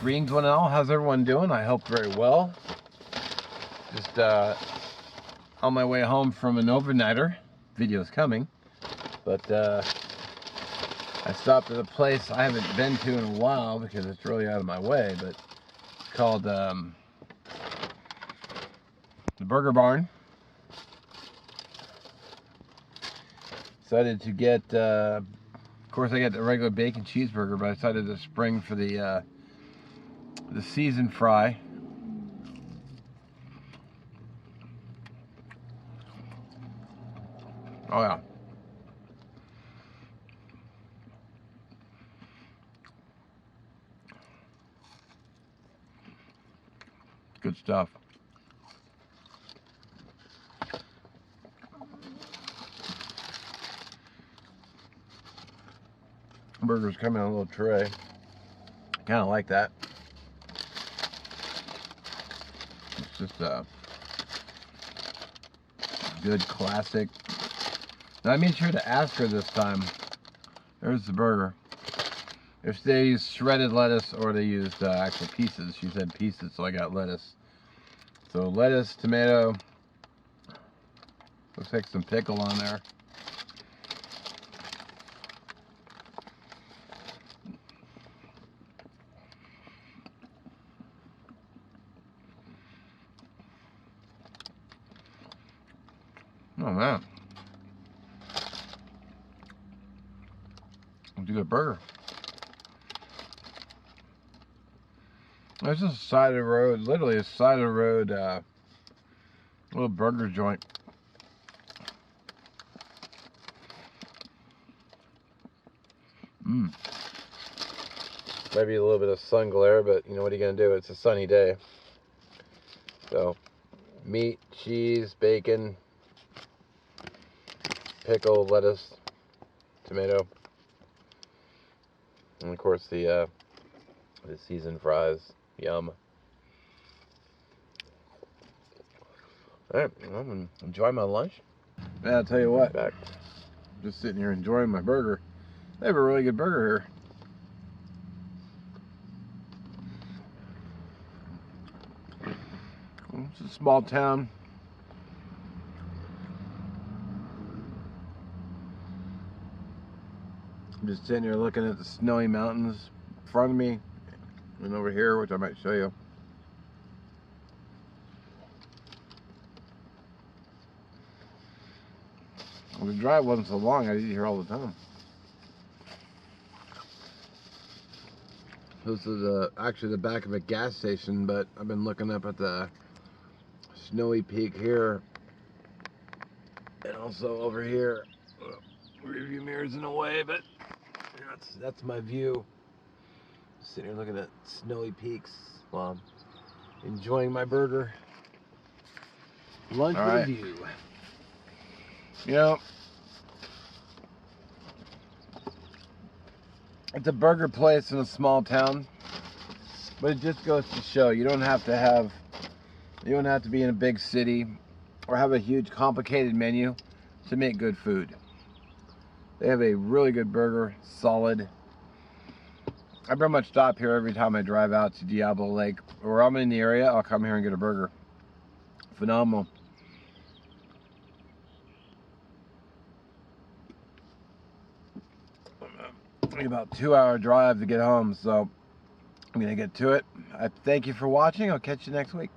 Greens one and all. How's everyone doing? I hope very well. Just on my way home from an overnighter. Video's coming. But I stopped at a place I haven't been to in a while because it's really out of my way. But it's called the Burger Barn. Decided to get, of course I got the regular bacon cheeseburger, but I decided to spring for the seasoned fry. Oh yeah. Good stuff. Burgers come in a little tray. Kind of like that. It's just a good classic. Now I made sure to ask her this time. There's the burger. If they use shredded lettuce or they used actual pieces. She said pieces, so I got lettuce. So lettuce, tomato. Looks like some pickle on there. Oh man. It's a good burger. This is a side of the road, literally a side of the road little burger joint. Maybe a little bit of sun glare, but you know what are you gonna do? It's a sunny day. So meat, cheese, bacon, pickle, lettuce, tomato, and of course the seasoned fries. Yum. Alright, I'm gonna enjoy my lunch. Man, I'll tell you what, just sitting here enjoying my burger. They have a really good burger here. It's a small town. I'm just sitting here looking at the snowy mountains in front of me and over here, which I might show you. Well, the drive wasn't so long, I'd eat here all the time. This is actually the back of a gas station, but I've been looking up at the snowy peak here and also over here. Rearview mirror's in the way, but that's my view. Sitting here looking at snowy peaks while I'm enjoying my burger. Lunch with a view. You know, it's a burger place in a small town, but it just goes to show you don't have to be in a big city or have a huge complicated menu to make good food. They have a really good burger, solid. I pretty much stop here every time I drive out to Diablo Lake, or I'm in the area, I'll come here and get a burger. Phenomenal. About 2-hour drive to get home, so I'm gonna get to it. I thank you for watching. I'll catch you next week.